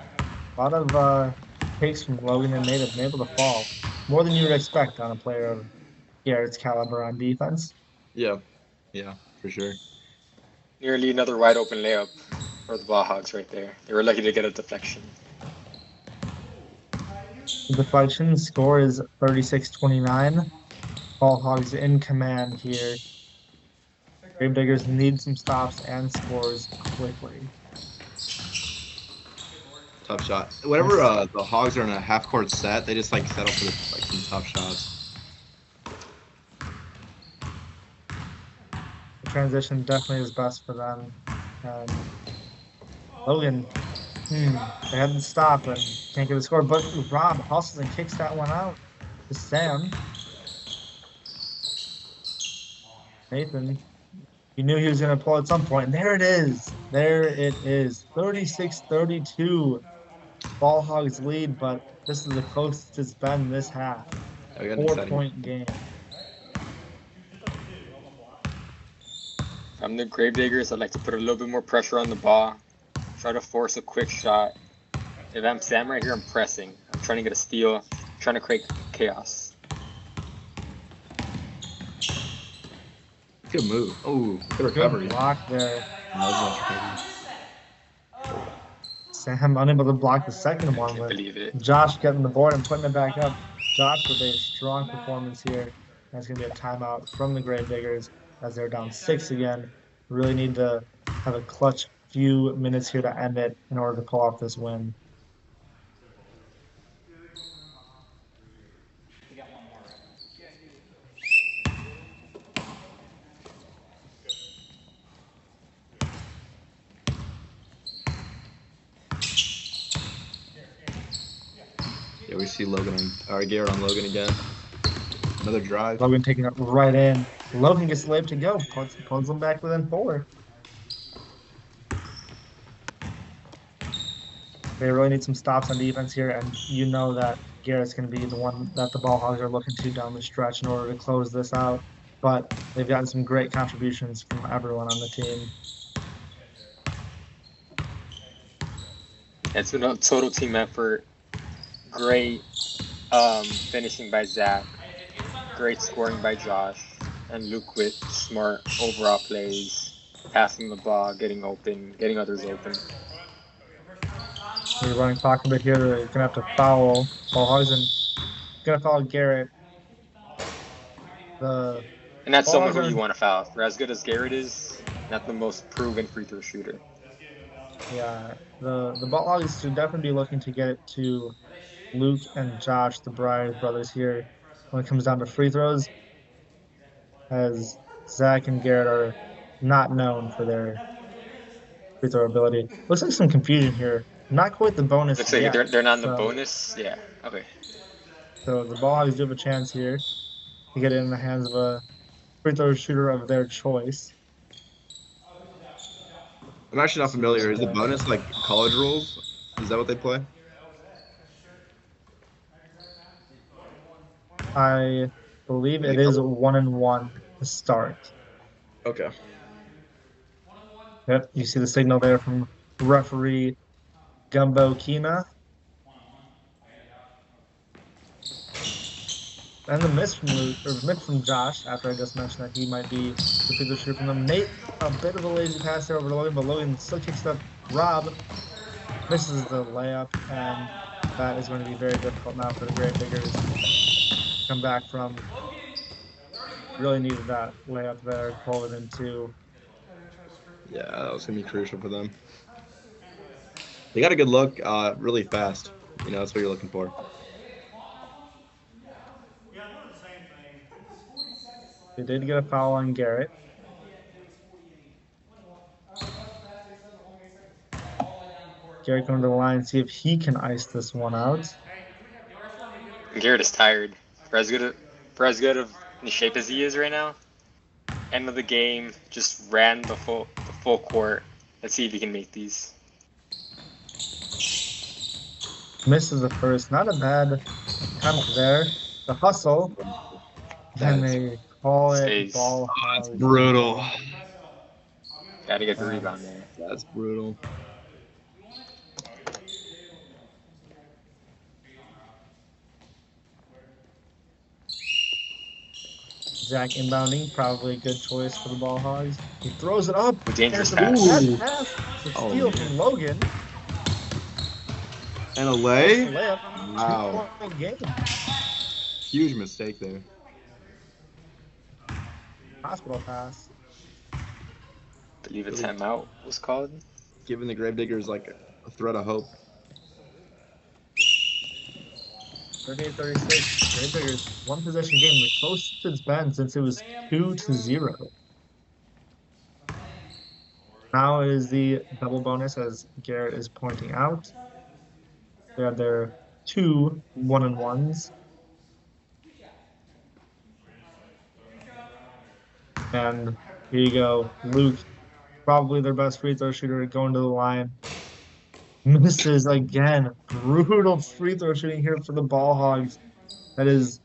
a lot of takes from Logan and Nate have been able to fall. More than you would expect on a player of Garrett's caliber on defense. Yeah, for sure. Nearly another wide open layup for the ball hogs right there. They were lucky to get a deflection. The deflection score is 36-29. Ball hogs in command here. Gravediggers need some stops and scores quickly. Tough shot. Whenever the Hogs are in a half-court set, they just like settle for like some tough shots. The transition definitely is best for them. And Logan, they had to stop and can't get a score. But Rob hustles and kicks that one out to Sam. Nathan, you knew he was going to pull at some point. And there it is. There it is. 36-32. Ball Hogs lead, but this is the closest it's been this half. 4-point game. If I'm the Gravediggers, I'd like to put a little bit more pressure on the ball. Try to force a quick shot. If I'm Sam right here, I'm pressing. I'm trying to get a steal. I'm trying to create chaos. Good move. Oh, good recovery. Good block there. Sam unable to block the second one with Josh getting the board and putting it back up. Josh with a strong performance here. That's going to be a timeout from the Gravediggers as they're down 6 again. Really need to have a clutch few minutes here to end it in order to pull off this win. Yeah, we see Garrett on Logan again. Another drive. Logan taking it right in. Logan gets the layup to go. Pulls them back within 4. They really need some stops on defense here, and you know that Garrett's going to be the one that the Ball Hogs are looking to down the stretch in order to close this out. But they've gotten some great contributions from everyone on the team. It's been a total team effort. Great finishing by Zach. Great scoring by Josh. And Luke with smart overall plays, passing the ball, getting open, getting others open. We're running clock a bit here. They're going to have to foul Ball Hogs and going to foul Garrett. And that's someone who you want to foul. For as good as Garrett is, not the most proven free throw shooter. Yeah, the Ball Hogs should definitely be looking to get it to Luke and Josh, the Bryars brothers here, when it comes down to free throws, as Zach and Garrett are not known for their free throw ability. Looks like some confusion here. Not quite the bonus. Looks like they're not in the bonus. Yeah. Okay. So the Ball Hogs do have a chance here to get it in the hands of a free throw shooter of their choice. I'm actually not familiar. Is the bonus like college rules? Is that what they play? I believe it is 1-1 to start. Okay. Yep, you see the signal there from referee Gumbo Kina. And the miss from Josh, after I just mentioned that he might be the free throw shooter from them. Nate, a bit of a lazy pass there over to Logan, but Logan still kicks up. Rob misses the layup, and that is going to be very difficult now for the Gravediggers. Come back from. Really needed that layup there, pull it in 2. Yeah, that was going to be crucial for them. They got a good look really fast. You know, that's what you're looking for. They did get a foul on Garrett. Garrett going to the line, see if he can ice this one out. Garrett is tired. For as good of in shape as he is right now, end of the game, just ran the full court. Let's see if he can make these. Misses the first. Not a bad attempt there. The hustle. And they call it Ball. That's brutal. Gotta get the rebound there. That's brutal. Zach inbounding, probably a good choice for the Ball Hogs. He throws it up. Dangerous pass. Steal from Logan. And a lay? Wow. Huge mistake there. Hospital pass. believe a timeout was called. Giving the Gravediggers like a thread of hope. 38-36. Gravediggers, one possession game, the closest it's been since it was 2-0. Now is the double bonus, as Garrett is pointing out. They have their 2 1-and-1s. And here you go. Luke, probably their best free throw shooter, going to the line. Misses again. Brutal free throw shooting here for the Ball Hogs. That is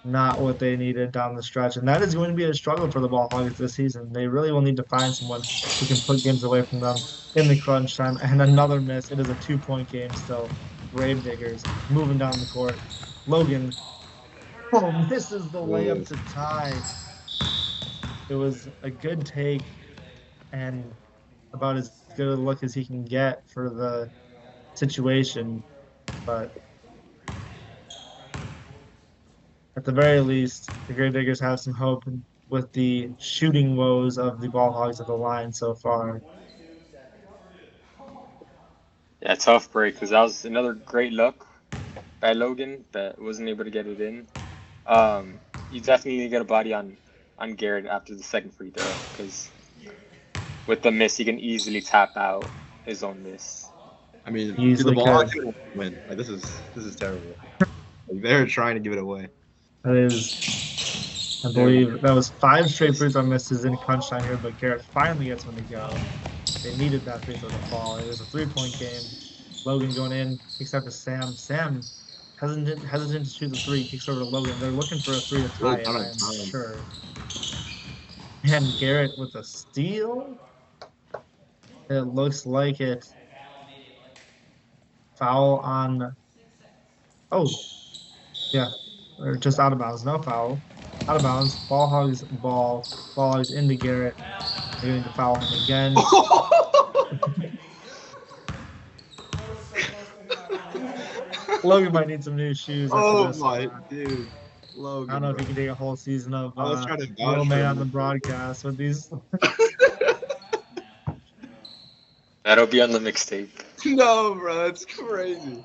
not what they needed down the stretch. And that is going to be a struggle for the Ball Hogs this season. They really will need to find someone who can put games away from them in the crunch time. And another miss. It is a 2-point game still. Gravediggers moving down the court. Logan, oh, misses the layup to tie. It was a good take and about as good a look as he can get for the situation. But at the very least, the Gravediggers have some hope with the shooting woes of the Ball Hogs at the line so far. Yeah, tough break because that was another great look by Logan that wasn't able to get it in. You definitely need to get a body on Garrett after the second free throw because with the miss, he can easily tap out his own miss. I mean, Easily the Ball could. Hogs win. Like this is terrible. Like, they're trying to give it away. That is, I believe, that was 5 straight free throw misses in crunch time here, but Garrett finally gets one to go. They needed that free throw to fall. It was a 3-point game. Logan going in, except for Sam. Sam hesitant to shoot the three, kicks over to Logan. They're looking for a three to tie it, I am sure. And Garrett with a steal. It looks like it. Foul on. Oh, yeah. Or just out of bounds. No foul. Out of bounds. Ball Hogs ball. Ball Hogs into Garrett. They're going to foul him again. Logan might need some new shoes after this. My dude. Logan, I don't know if he can take a whole season of I was trying to Will vouch May for on him. the broadcast with these. That'll be on the mixtape. No, bro, that's crazy.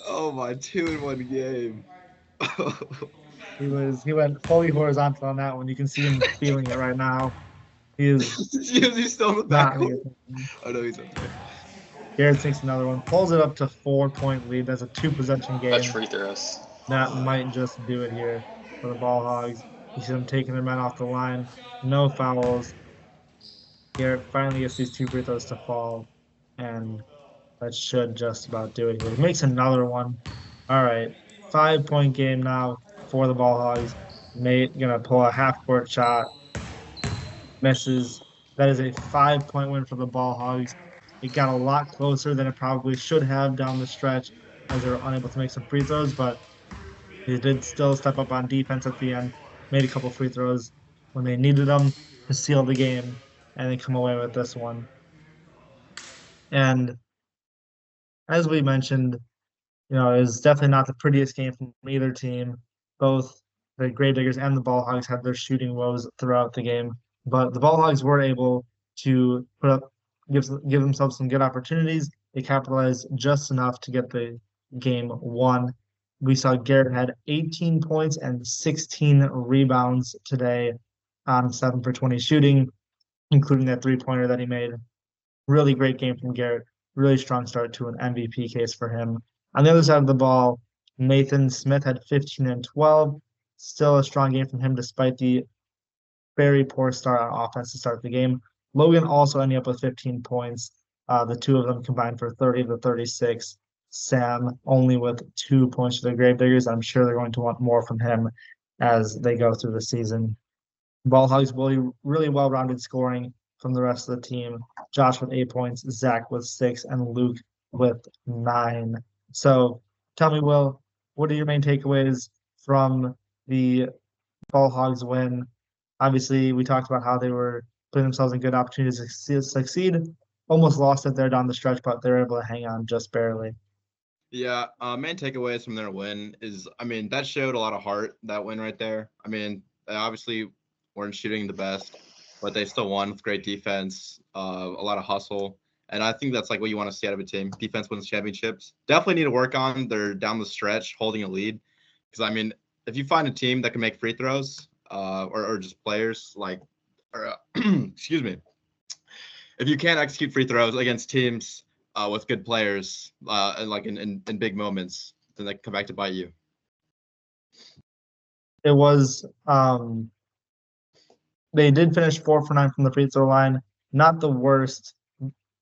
Oh my, 2-in-1 game. He went fully horizontal on that one. You can see him feeling it right now. He is He's still in the not back. in a good position. Oh no, he's up there. Garrett takes another one, pulls it up to 4-point lead. That's a 2-possession game. Touch free throws. That might just do it here for the Ball Hogs. You see them taking their men off the line. No fouls. Garrett finally gets these 2 free throws to fall, and that should just about do it here. He makes another one. All right, 5-point game now for the Ball Hogs. Nate gonna pull a half-court shot, misses. That is a 5-point win for the Ball Hogs. It got a lot closer than it probably should have down the stretch as they were unable to make some free throws, but they did still step up on defense at the end, made a couple free throws when they needed them to seal the game, and they come away with this one. And as we mentioned, it's definitely not the prettiest game from either team. Both the Gravediggers and the Ball Hogs had their shooting woes throughout the game, but the Ball Hogs were able to give themselves some good opportunities. They capitalized just enough to get the game won. We saw Garrett had 18 points and 16 rebounds today on 7 for 20 shooting, including that 3-pointer that he made. Really great game from Garrett. Really strong start to an MVP case for him. On the other side of the ball, Nathan Smith had 15 and 12. Still a strong game from him despite the very poor start on offense to start the game. Logan also ending up with 15 points. The two of them combined for 30 to 36. Sam only with 2 points to the Gravediggers. I'm sure they're going to want more from him as they go through the season. Ball Hogs really well-rounded scoring from the rest of the team. Josh with 8 points, Zach with 6, and Luke with 9. So tell me, Will, what are your main takeaways from the Ball Hogs win? Obviously, we talked about how they were putting themselves in good opportunities to succeed. Almost lost it there down the stretch, but they were able to hang on just barely. Yeah, main takeaways from their win is, that showed a lot of heart, that win right there. They obviously weren't shooting the best. but they still won with great defense, a lot of hustle. And I think that's like what you want to see out of a team. Defense wins championships. Definitely need to work on their down the stretch holding a lead. Because, I mean, if you find a team that can make free throws or just players like, excuse me, if you can't execute free throws against teams with good players and like in big moments, then they come back to bite you. It was they did finish 4 for 9 from the free throw line. Not the worst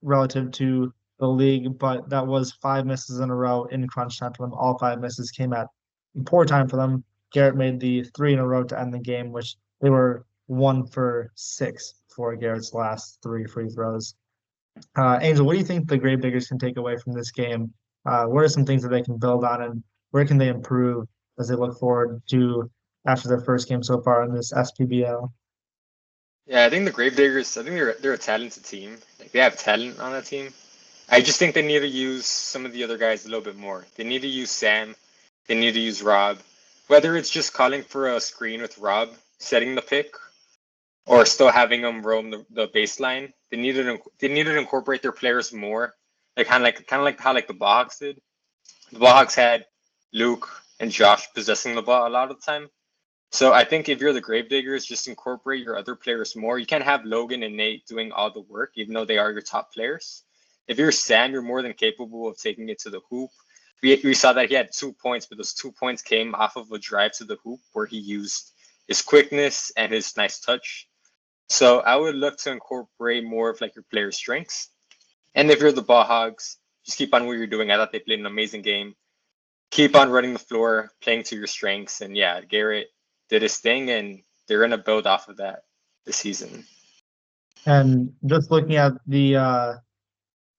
relative to the league, but that was 5 misses in a row in crunch time for them. All 5 misses came at poor time for them. Garrett made the 3 in a row to end the game, which they were 1 for 6 for Garrett's last 3 free throws. Angel, what do you think the Gravediggers can take away from this game? What are some things that they can build on, and where can they improve as they look forward to after their first game so far in this SPBL? Yeah, I think the Gravediggers, I think they're a talented team. Like they have talent on that team. I just think they need to use some of the other guys a little bit more. They need to use Sam. They need to use Rob. Whether it's just calling for a screen with Rob, setting the pick, or still having them roam the baseline, they needed to incorporate their players more. Like kind of like how like the Hogz did. The Hogz had Luke and Josh possessing the ball a lot of the time. So I think if you're the Gravediggers, just incorporate your other players more. You can't have Logan and Nate doing all the work, even though they are your top players. If you're Sam, you're more than capable of taking it to the hoop. We saw that he had 2 points, but those 2 points came off of a drive to the hoop where he used his quickness and his nice touch. So I would look to incorporate more of like your player strengths. And if you're the Hogz, just keep on what you're doing. I thought they played an amazing game. Keep on running the floor, playing to your strengths. And yeah, Garrett did his thing, and they're going to build off of that this season. And just looking at the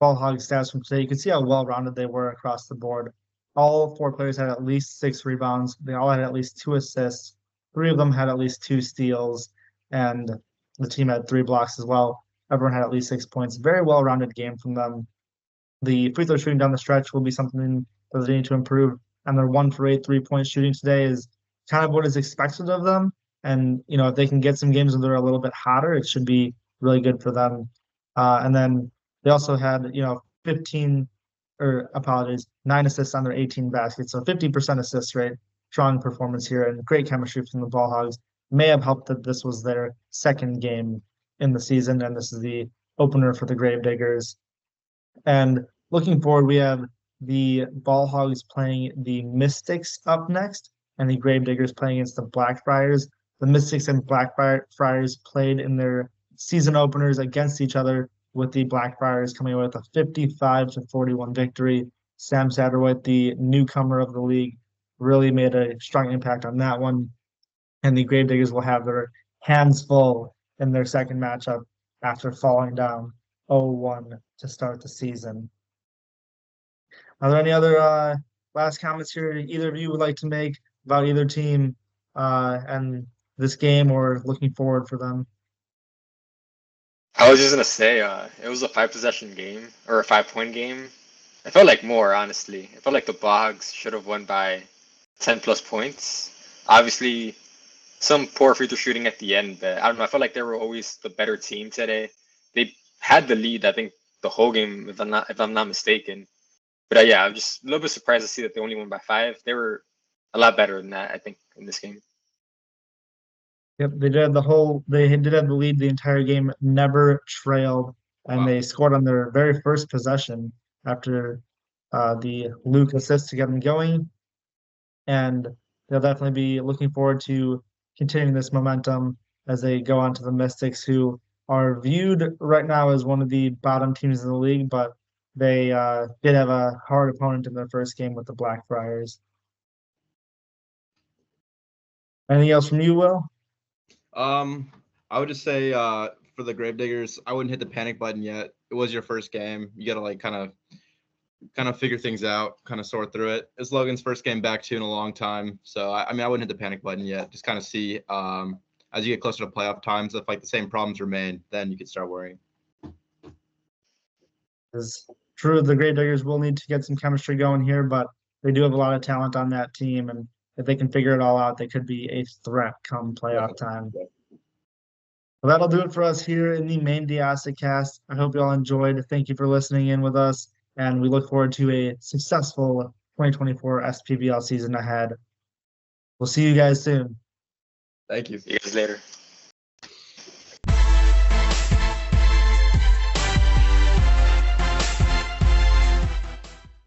Hogz stats from today, you can see how well-rounded they were across the board. All 4 players had at least 6 rebounds. They all had at least 2 assists. 3 of them had at least 2 steals, and the team had 3 blocks as well. Everyone had at least 6 points. Very well-rounded game from them. The free throw shooting down the stretch will be something that they need to improve. And their 1 for 8 3-point shooting today is kind of what is expected of them. And, you know, if they can get some games where they're a little bit hotter, it should be really good for them. And then they also had, 9 assists on their 18 baskets. So 50% assist rate, strong performance here, and great chemistry from the Hogz. May have helped that this was their second game in the season, and this is the opener for the Gravediggers. And looking forward, we have the Hogz playing the Mystics up next, and the Gravediggers playing against the Blackfriars. The Mystics and Blackfriars played in their season openers against each other, with the Blackfriars coming away with a 55-41 victory. Sam Satterwhite, the newcomer of the league, really made a strong impact on that one. And the Gravediggers will have their hands full in their second matchup after falling down 0-1 to start the season. Are there any other last comments here either of you would like to make about either team and this game, or looking forward for them? I was just going to say it was a 5-possession game, or a 5-point game. It felt like more, honestly. It felt like the Hogz should have won by 10-plus points. Obviously, some poor free throw shooting at the end, but I don't know. I felt like they were always the better team today. They had the lead, I think, the whole game, if I'm not mistaken. But yeah, I'm just a little bit surprised to see that they only won by 5. They were a lot better than that, I think, in this game. Yep, they did have the lead the entire game, never trailed, and they scored on their very first possession after the Luke assist to get them going. And they'll definitely be looking forward to continuing this momentum as they go on to the Mystics, who are viewed right now as one of the bottom teams in the league, but they did have a hard opponent in their first game with the Blackfriars. Anything else from you, Will? I would just say for the Gravediggers, I wouldn't hit the panic button yet. It was your first game. You got to like kind of figure things out, kind of sort through it. It's Logan's first game back too in a long time. So I mean, I wouldn't hit the panic button yet. Just kind of see as you get closer to playoff times, if like the same problems remain, then you could start worrying. It's true, the Gravediggers will need to get some chemistry going here, but they do have a lot of talent on that team, and if they can figure it all out, they could be a threat come playoff time. Well, that'll do it for us here in the main Diassic cast. I hope you all enjoyed. Thank you for listening in with us, and we look forward to a successful 2024 SPBL season ahead. We'll see you guys soon. Thank you. See you guys later.